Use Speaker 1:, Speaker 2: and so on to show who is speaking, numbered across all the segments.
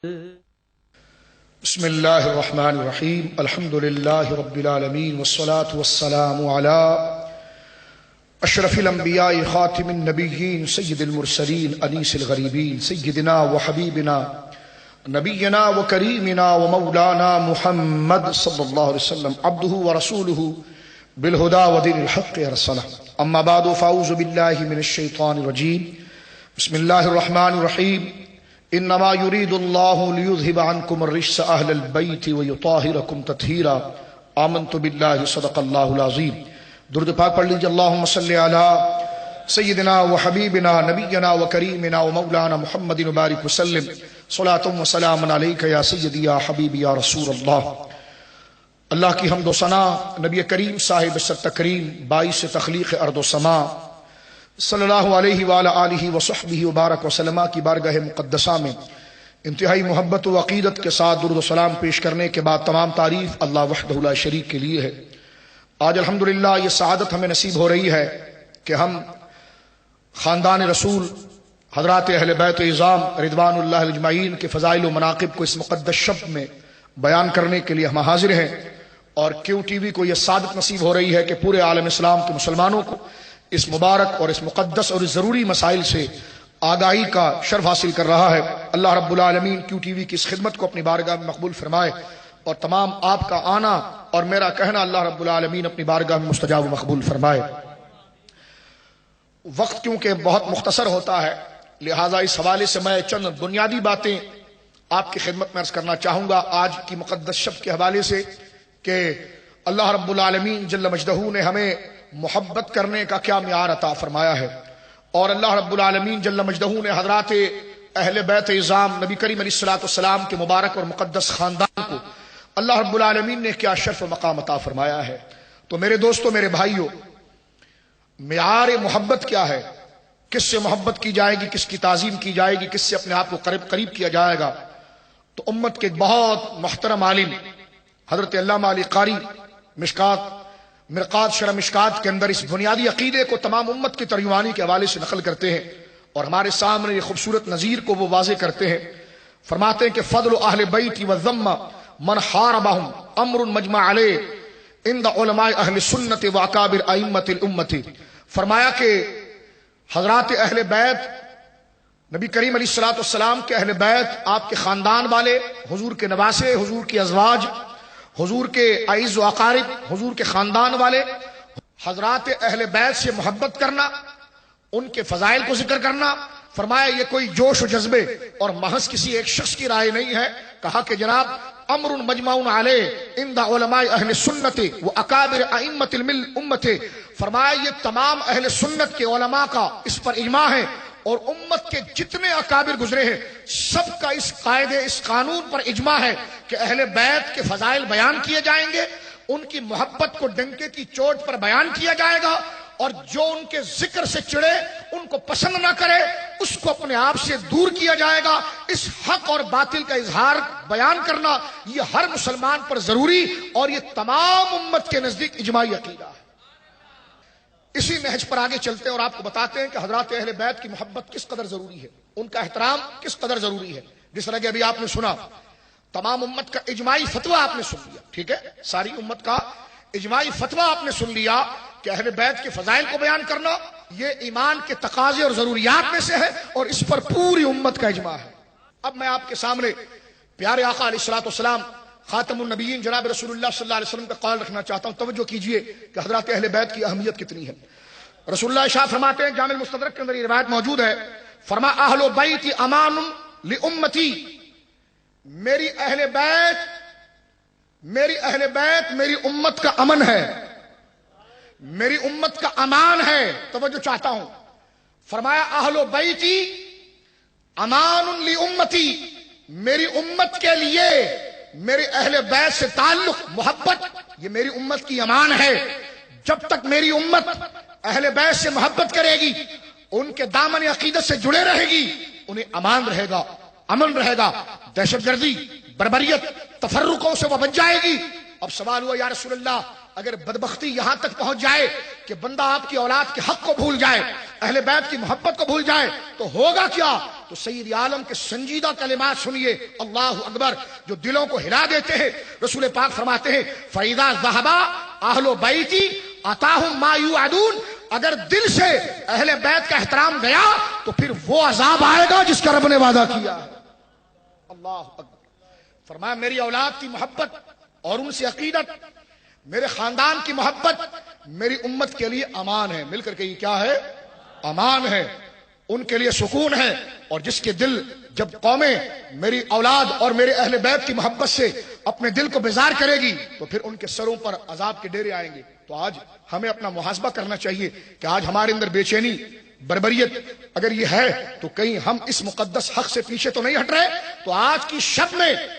Speaker 1: بسم اللہ الرحمن الرحیم الحمد للہ رب العالمین والصلاة والسلام علی اشرف الانبیاء خاتم النبیین سید المرسلین انیس الغریبین سیدنا وحبیبنا نبینا وکریمنا ومولانا محمد صلی اللہ علیہ وسلم عبدہ ورسولہ بالہدى ودین الحق ارسلہ اما بعد فاعوذ باللہ من الشیطان الرجیم بسم اللہ الرحمن الرحیم انما يريد الله ليذهب عنكم الرجس اهل البيت ويطهركم تطهيرا آمنت بالله صدق الله العظيم. درود پاک پڑھ لیجیے. اللهم صل على سيدنا وحبيبنا نبينا وكريمنا ومولانا محمد وبارك وسلم صلاة وسلام عليك يا سيدي يا حبيبي يا رسول الله. اللہ کی حمد و ثنا نبی کریم صاحب سر تکریم باعث تخلیق ارض و سما صلی اللہ علیہ وآلہ آلہ وصحبہ وبارک وسلم کی بارگاہ مقدسہ میں انتہائی محبت و عقیدت کے ساتھ درود و سلام پیش کرنے کے بعد تمام تعریف اللہ وحدہ لا شریک کے لیے ہے. آج الحمدللہ یہ سعادت ہمیں نصیب ہو رہی ہے کہ ہم خاندان رسول حضرات اہل بیت اعظام رضوان اللہ اجمعین کے فضائل و مناقب کو اس مقدس شب میں بیان کرنے کے لیے ہم حاضر ہیں. اور کیو ٹی وی کو یہ سعادت نصیب ہو رہی ہے کہ پورے عالم اسلام کے مسلمانوں کو اس مبارک اور اس مقدس اور اس ضروری مسائل سے آگاہی کا شرف حاصل کر رہا ہے. اللہ رب العالمین کیو ٹی وی کی اس خدمت کو اپنی بارگاہ میں مقبول فرمائے اور تمام آپ کا آنا اور میرا کہنا اللہ رب العالمین اپنی بارگاہ میں مستجاب و مقبول فرمائے. وقت کیونکہ بہت مختصر ہوتا ہے لہٰذا اس حوالے سے میں چند بنیادی باتیں آپ کی خدمت میں عرض کرنا چاہوں گا آج کی مقدس شب کے حوالے سے کہ اللہ رب العالمین جل مجدہ نے ہمیں محبت کرنے کا کیا معیار عطا فرمایا ہے اور اللہ رب العالمین جل مجدہ نے حضرات اہل بیت اعظام نبی کریم علیہ الصلوۃ والسلام کے مبارک اور مقدس خاندان کو اللہ رب العالمین نے کیا شرف و مقام عطا فرمایا ہے. تو میرے دوستو میرے بھائیو معیار محبت کیا ہے, کس سے محبت کی جائے گی, کس کی تعظیم کی جائے گی, کس سے اپنے آپ کو قریب کیا جائے گا. تو امت کے بہت محترم عالم حضرت علامہ علی قاری مرقات شرح مشکات کے اندر اس بنیادی عقیدے کو تمام امت کی ترجمانی کے حوالے سے نقل کرتے ہیں اور ہمارے سامنے یہ خوبصورت نظیر کو وہ واضح کرتے ہیں. فرماتے ہیں کہ فضل اہل بیت وذم من حاربہم امر مجمع علیہ عند علماء اہل سنت و اکابر ائمۃ الامت. فرمایا کہ حضرات اہل بیت نبی کریم علیہ الصلوۃ والسلام کے اہل بیت, آپ کے خاندان والے, حضور کے نواسے, حضور کی ازواج, حضور کے اعز و اقارب, حضور کے خاندان والے, حضرات اہل بیت سے محبت کرنا, ان کے فضائل کو ذکر کرنا. فرمایا یہ کوئی جوش و جذبے اور محض کسی ایک شخص کی رائے نہیں ہے. کہا کہ جناب امر مجمع علیہ عند علماء اہل سنت و اکابر ائمۃ الامت. فرمایا یہ تمام اہل سنت کے علماء کا اس پر اجماع ہے اور امت کے جتنے اکابر گزرے ہیں سب کا اس قاعدے اس قانون پر اجماع ہے کہ اہل بیت کے فضائل بیان کیے جائیں گے, ان کی محبت کو ڈنکے کی چوٹ پر بیان کیا جائے گا اور جو ان کے ذکر سے چڑے, ان کو پسند نہ کرے, اس کو اپنے آپ سے دور کیا جائے گا. اس حق اور باطل کا اظہار بیان کرنا یہ ہر مسلمان پر ضروری اور یہ تمام امت کے نزدیک اجماعی عقیدہ ہے. اسی نہج پر آگے چلتے ہیں اور آپ کو بتاتے ہیں کہ حضرات اہل بیت کی محبت کس قدر ضروری ہے, ان کا احترام کس قدر ضروری ہے. جس طرح کہ ابھی آپ نے سنا تمام امت کا اجماعی فتویٰ آپ نے سن لیا, ٹھیک ہے, ساری امت کا اجماعی فتویٰ آپ نے سن لیا کہ اہل بیت کے فضائل کو بیان کرنا یہ ایمان کے تقاضے اور ضروریات میں سے ہے اور اس پر پوری امت کا اجماع ہے. اب میں آپ کے سامنے پیارے آقا علیہ الصلوۃ والسلام خاتم النبیین جناب رسول اللہ صلی اللہ علیہ وسلم کا قول رکھنا چاہتا ہوں. توجہ کیجئے کہ حضرات اہل بیت کی اہمیت کتنی ہے. رسول اللہ ارشاد فرماتے ہیں, جامع المستدرک کے اندر یہ روایت موجود ہے, فرما اہل بیت امان لامتی, میری اہل بیت میری امت کا امن ہے, میری امت کا امان ہے. توجہ چاہتا ہوں. فرمایا اہل بیتی امان لامتی, میری امت کے لیے میرے اہل بیت سے تعلق محبت یہ میری امت کی امان ہے. جب تک میری امت اہل بیت سے محبت کرے گی, ان کے دامن عقیدت سے جڑے رہے گی, انہیں امان رہے گا, امن رہے گا. دہشت گردی, بربریت, تفرقوں سے وہ بچ جائے گی. اب سوال ہوا یا رسول اللہ اگر بدبختی یہاں تک پہنچ جائے کہ بندہ آپ کی اولاد کے حق کو بھول جائے، اہل بیت کی محبت کو بھول جائے، تو ہوگا کیا؟ تو سید عالم کے سنجیدہ کلمات سنیے، اللہ اکبر، جو دلوں کو ہلا دیتے ہیں۔ رسول پاک فرماتے ہیں فَإِذَا ذَهَبَ أَهْلُ بَيْتِي أَتَاهُمْ مَا يُوعَدُونَ، اگر دل سے اہل بیت کا احترام گیا تو پھر وہ عذاب آئے گا جس کا رب نے وعدہ کیا ہے۔ اللہ اکبر۔ فرمایا میری اولاد کی محبت اور ان سے عقیدت، میرے خاندان کی محبت میری امت کے لیے امان ہے۔ مل کر کے یہ کیا ہے؟ امان ہے، ان کے لیے سکون ہے۔ اور جس کے دل، جب قومیں میری اولاد اور میرے اہل بیت کی محبت سے اپنے دل کو بیزار کرے گی تو پھر ان کے سروں پر عذاب کے ڈیرے آئیں گے۔ تو آج ہمیں اپنا محاسبہ کرنا چاہیے کہ آج ہمارے اندر بے چینی، بربریت اگر یہ ہے تو کہیں ہم اس مقدس حق سے پیچھے تو نہیں ہٹ رہے۔ تو آج کی شب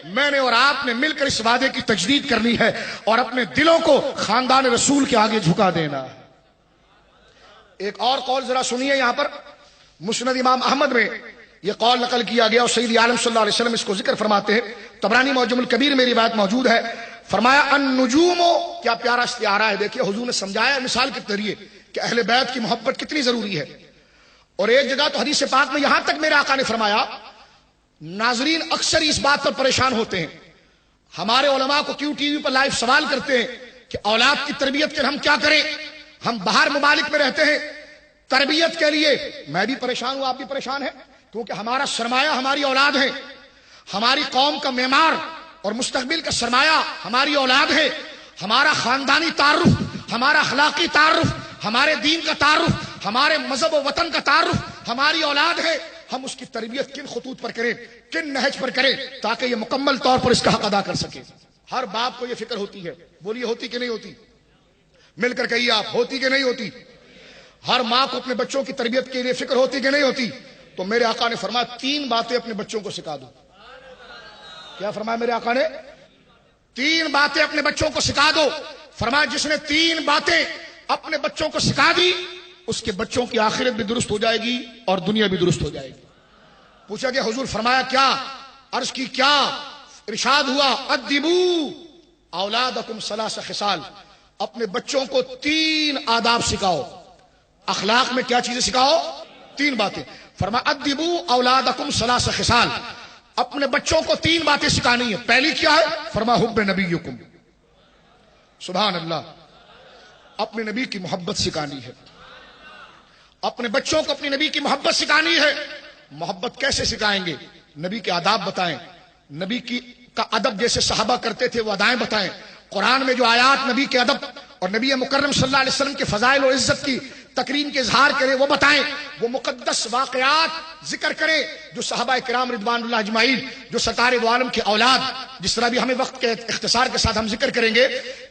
Speaker 1: میں نے اور آپ نے مل کر اس وعدے کی تجدید کرنی ہے اور اپنے دلوں کو خاندان رسول کے آگے جھکا دینا ہے۔ ایک اور قول ذرا سنیے، یہاں پر مسند امام احمد میں یہ قول نقل کیا گیا اور سید عالم صلی اللہ علیہ وسلم اس کو ذکر فرماتے ہیں۔ طبرانی معجم الکبیر میں روایت موجود ہے۔ فرمایا النجوم، کیا پیارا استعارہ ہے، دیکھیے حضور نے سمجھایا مثال کے ذریعے کہ اہل بیت کی محبت کتنی ضروری ہے۔ اور ایک جگہ تو حدیث پاک میں یہاں تک میرے آقا نے فرمایا، ناظرین اکثر اس بات پر پریشان ہوتے ہیں، ہمارے علماء کو کیوں ٹی وی پر لائیو سوال کرتے ہیں کہ اولاد کی تربیت کے ہم کیا کریں، ہم باہر ممالک میں رہتے ہیں، تربیت کے لیے میں بھی پریشان ہوں، آپ بھی پریشان ہیں، کیونکہ ہمارا سرمایہ ہماری اولاد ہے، ہماری قوم کا معمار اور مستقبل کا سرمایہ ہماری اولاد ہے، ہمارا خاندانی تعارف، ہمارا اخلاقی تعارف، ہمارے دین کا تعارف، ہمارے مذہب و وطن کا تعارف ہماری اولاد ہے۔ ہم اس کی تربیت کن خطوط پر کریں، کن نہج پر کریں تاکہ یہ مکمل طور پر اس کا حق ادا کر سکے۔ ہر باپ کو یہ فکر ہوتی ہے، بولیے ہوتی کہ نہیں ہوتی؟ مل کر کہیے آپ، ہوتی کہ نہیں ہوتی؟ ہر ماں کو اپنے بچوں کی تربیت کے لیے فکر ہوتی کہ نہیں ہوتی؟ تو میرے آقا نے فرمایا 3 باتیں اپنے بچوں کو سکھا دو۔ کیا فرمایا میرے آقا نے؟ 3 باتیں اپنے بچوں کو سکھا دو۔ فرمایا جس نے 3 باتیں اپنے بچوں کو سکھا دی اس کے بچوں کی آخرت بھی درست ہو جائے گی اور دنیا بھی درست ہو جائے گی۔ پوچھا گیا حضور فرمایا کیا؟ عرض کی کیا؟ ارشاد ہوا ادبو اولادکم 3 خصال، اپنے بچوں کو 3 آداب سکھاؤ۔ اخلاق میں کیا چیزیں سکھاؤ؟ 3 باتیں۔ فرمایا ادبو اولادکم 3 خصال، اپنے بچوں کو 3 باتیں سکھانی ہے۔ پہلی کیا ہے؟ فرمایا حب نبیکم، سبحان اللہ، اپنے نبی کی محبت سکھانی ہے۔ اپنے بچوں کو اپنی نبی کی محبت سکھانی ہے۔ محبت کیسے سکھائیں گے؟ نبی کے آداب بتائیں، نبی کا ادب جیسے صحابہ کرتے تھے وہ ادائیں بتائیں، قرآن میں جو آیات نبی کے ادب اور نبی مکرم صلی اللہ علیہ وسلم کے فضائل و عزت کی تکریم کے اظہار کریں وہ بتائیں، وہ مقدس واقعات ذکر کریں جو صحابہ کرام رضوان اللہ اجمعین، جو سرکار دو عالم کے اولاد، جس طرح بھی ہمیں وقت کے اختصار کے ساتھ ہم ذکر کریں گے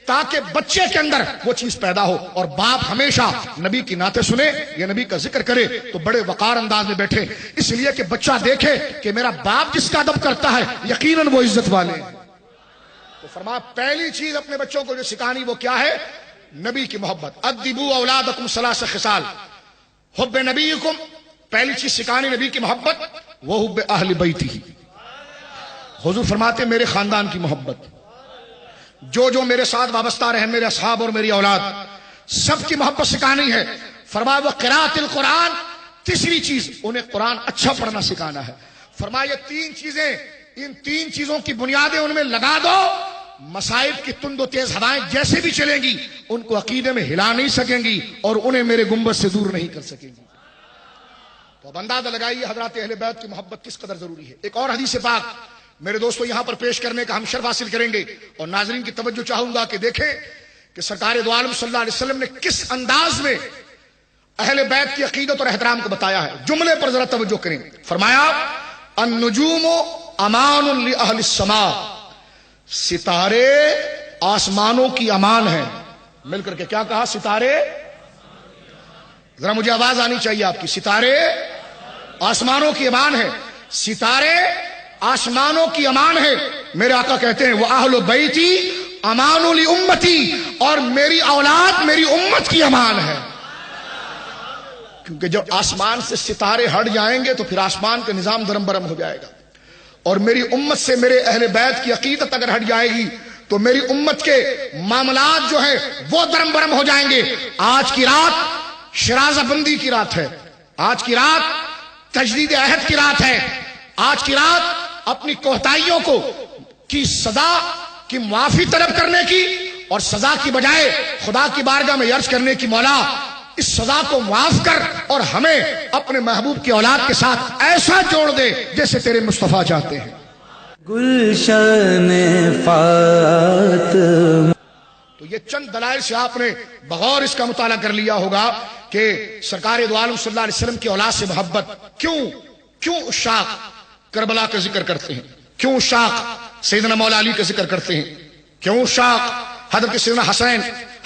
Speaker 1: تاکہ بچے کے اندر وہ چیز پیدا ہو۔ اور باپ ہمیشہ نبی کی نعتیں سنے یا نبی کا ذکر کرے تو بڑے وقار انداز میں بیٹھے، اس لیے کہ بچہ دیکھے کہ میرا باپ جس کا ادب کرتا ہے یقیناً وہ عزت والے ہیں۔ تو فرمایا پہلی چیز اپنے بچوں کو جو سکھانی وہ کیا ہے؟ نبی کی محبت۔ ادبو اولادکم 3 خصال، حب نبیکم، پہلی چیز سکھانی نبی کی محبت، وہ حب اہل بیتی، حضور فرماتے میرے خاندان کی محبت، جو میرے ساتھ وابستہ رہے، میرے اصحاب اور میری اولاد، سب کی محبت سکھانی ہے۔ فرمایا وہ قراءۃ القرآن، تیسری چیز انہیں قرآن اچھا پڑھنا سکھانا ہے۔ فرمایا یہ 3 چیزیں، ان 3 چیزوں کی بنیادیں ان میں لگا دو، مصائب کی تند و تیز ہوائیں جیسے بھی چلیں گی ان کو عقیدے میں ہلا نہیں سکیں گی اور انہیں میرے گنبد سے دور نہیں کر سکیں گی۔ تو اب اندازہ لگائیے حضرات اہل بیت کی محبت کس قدر ضروری ہے۔ ایک اور حدیث پاک میرے دوستو یہاں پر پیش کرنے کا ہم شرف حاصل کریں گے اور ناظرین کی توجہ چاہوں گا کہ دیکھیں کہ سرکار دو عالم صلی اللہ علیہ وسلم نے کس انداز میں اہل بیت کی عقیدت اور احترام کو بتایا ہے۔ جملے پر ذرا توجہ کریں۔ فرمایا النجوم امان لأہل السماء، ستارے آسمانوں کی امان ہیں۔ مل کر کے کیا کہا؟ ستارے، ذرا مجھے آواز آنی چاہیے آپ کی، ستارے آسمانوں کی امان ہے، ستارے آسمانوں کی امان ہے۔ میرے آقا کہتے ہیں وہ اہل بیتی امان لامتی، اور میری اولاد میری امت کی امان ہے، کیونکہ جب آسمان سے ستارے ہٹ جائیں گے تو پھر آسمان کا نظام درم برم ہو جائے گا، اور میری امت سے میرے اہل بیت کی عقیدت اگر ہٹ جائے گی تو میری امت کے معاملات جو ہے وہ درم برم ہو جائیں گے۔ آج کی رات شرازہ بندی کی رات ہے، آج کی رات تجدید عہد کی رات ہے، آج کی رات اپنی کوتاہیوں کو کی سزا کی معافی طلب کرنے کی اور سزا کی بجائے خدا کی بارگاہ میں عرض کرنے کی، مولا اس سزا کو معاف کر اور ہمیں اپنے محبوب کی اولاد کے ساتھ ایسا جوڑ دے جیسے تیرے مصطفیٰ چاہتے ہیں۔
Speaker 2: گلشن فاطمہ۔
Speaker 1: تو یہ چند دلائل سے آپ نے بغور اس کا مطالعہ کر لیا ہوگا کہ سرکار دو عالم صلی اللہ علیہ وسلم کی اولاد سے محبت کیوں عشاق کربلا کا ذکر کرتے ہیں، کیوں عشاق سیدنا مولا علی کا ذکر کرتے ہیں، کیوں عشاق حضرت سیدنا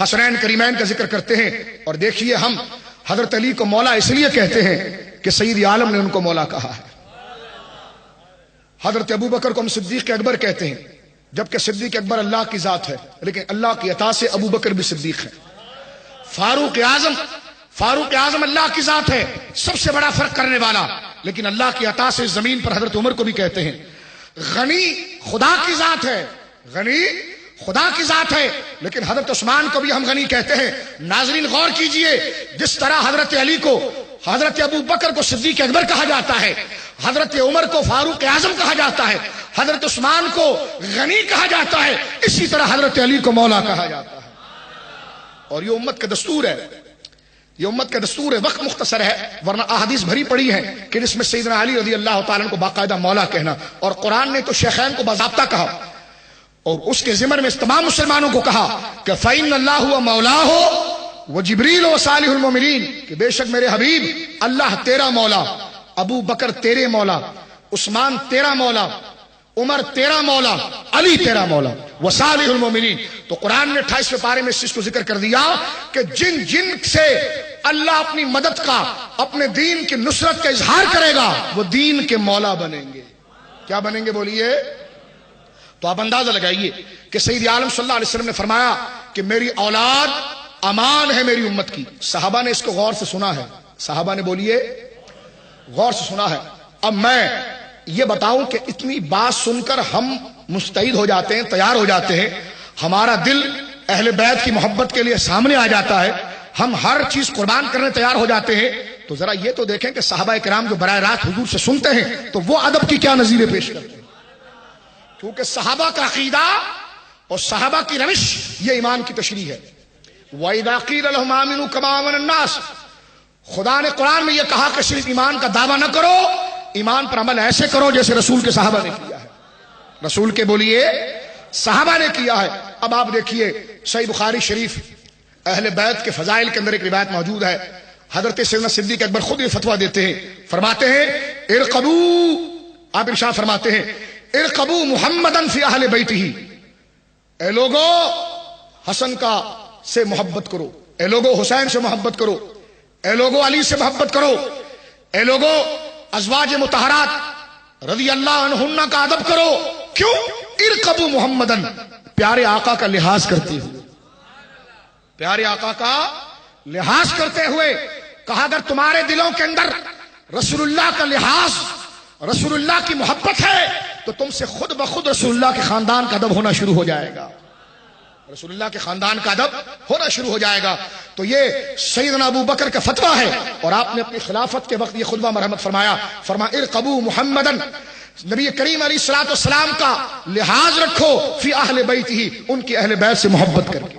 Speaker 1: حسنین کریمین کا ذکر کرتے ہیں۔ اور دیکھیے ہم حضرت علی کو مولا اس لیے کہتے ہیں کہ سید عالم نے ان کو مولا کہا ہے۔ حضرت ابو بکر کو ہم صدیق اکبر کہتے ہیں، جبکہ صدیق اکبر اللہ کی ذات ہے، لیکن اللہ کی عطا سے ابو بکر بھی صدیق ہے۔ فاروق اعظم اللہ کی ذات ہے، سب سے بڑا فرق کرنے والا، لیکن اللہ کی عطا سے زمین پر حضرت عمر کو بھی کہتے ہیں۔ غنی خدا کی ذات ہے، غنی خدا کی ذات ہے، لیکن حضرت عثمان کو بھی ہم غنی کہتے ہیں۔ ناظرین غور کیجئے، جس طرح حضرت علی کو، حضرت ابو بکر کو صدیق اکبر کہا جاتا ہے، حضرت عمر کو فاروق اعظم کہا جاتا ہے، حضرت عثمان کو غنی کہا جاتا ہے، اسی طرح حضرت علی کو مولا کہا جاتا ہے۔ اور یہ امت کا دستور ہے، یہ امت کا دستور ہے۔ وقت مختصر ہے ورنہ احادیث بھری پڑی ہے کہ جس میں سیدنا علی رضی اللہ تعالیٰ عنہ کو باقاعدہ مولا کہنا، اور قرآن نے تو شیخین کو باضابطہ کہا اور اس کے ضمن میں تمام مسلمانوں کو کہا کہ فَإِنَّ اللَّهُ وَمَوْلَاهُ وَجِبْرِيلُ وَصَالِحُ الْمُؤْمِنِينَ، کہ بے شک میرے حبیب اللہ تیرا مولا، ابو بکر تیرے مولا، عثمان تیرا مولا، عمر تیرا مولا، علی تیرا مولا، وصالح المومنین۔ تو قرآن نے 28ویں پارے میں اس چیز کو ذکر کر دیا کہ جن سے اللہ اپنی مدد کا، اپنے دین کی نصرت کا اظہار کرے گا وہ دین کے مولا بنیں گے۔ کیا بنیں گے بولیے؟ تو آپ اندازہ لگائیے کہ سید عالم صلی اللہ علیہ وسلم نے فرمایا کہ میری اولاد امان ہے میری امت کی۔ صحابہ نے اس کو غور سے سنا ہے، صحابہ نے بولیے غور سے سنا ہے۔ اب میں یہ بتاؤں کہ اتنی بات سن کر ہم مستعد ہو جاتے ہیں، تیار ہو جاتے ہیں، ہمارا دل اہل بیت کی محبت کے لیے سامنے آ جاتا ہے، ہم ہر چیز قربان کرنے تیار ہو جاتے ہیں، تو ذرا یہ تو دیکھیں کہ صحابہ کرام جو براہ راست حضور سے سنتے ہیں تو وہ ادب کی کیا نظیریں پیش کرتے ہیں۔ کیونکہ صحابہ کا عقیدہ اور صحابہ کی روش یہ ایمان کی تشریح ہے۔ وَإِذَا قِيلَ لَهُمْ آمِنُوا كَمَا آمَنَ النَّاسُ، خدا نے قرآن میں یہ کہا کہ صرف ایمان کا دعویٰ نہ کرو، ایمان پر عمل ایسے کرو جیسے رسول کے صحابہ نے کیا ہے، رسول کے بولیے صحابہ نے کیا ہے۔ اب آپ دیکھیے صحیح بخاری شریف اہل بیت کے فضائل کے اندر ایک روایت موجود ہے، حضرت سیدنا صدیق اکبر خود یہ فتویٰ دیتے ہیں، فرماتے ہیں ارقبوا، آپ ارشاد فرماتے ہیں ارقبوا محمدن فی اہل بیتہ، اے لوگو حسن کا سے محبت کرو، اے لوگو حسین سے محبت کرو، اے لوگو علی سے محبت کرو، اے لوگو ازواج مطہرات رضی اللہ عنہن کا ادب کرو۔ کیوں؟ ارقبوا محمدن، پیارے آقا کا لحاظ کرتے ہوئے، پیارے آقا کا لحاظ کرتے ہوئے کہا اگر تمہارے دلوں کے اندر رسول اللہ کا لحاظ، رسول اللہ کی محبت ہے تو تم سے خود بخود رسول اللہ کے خاندان کا ادب ہونا شروع ہو جائے گا، رسول اللہ کے خاندان کا ادب ہونا شروع ہو جائے گا۔ تو یہ سیدنا ابو بکر کا فتویٰ ہے، اور آپ نے اپنی خلافت کے وقت یہ خطبہ مرحمت فرمایا، فرمایا ارقبوا محمدن، نبی کریم علیہ الصلوۃ والسلام کا لحاظ رکھو فی اہل بیتہ، ان کی اہل بیت سے محبت کر کے۔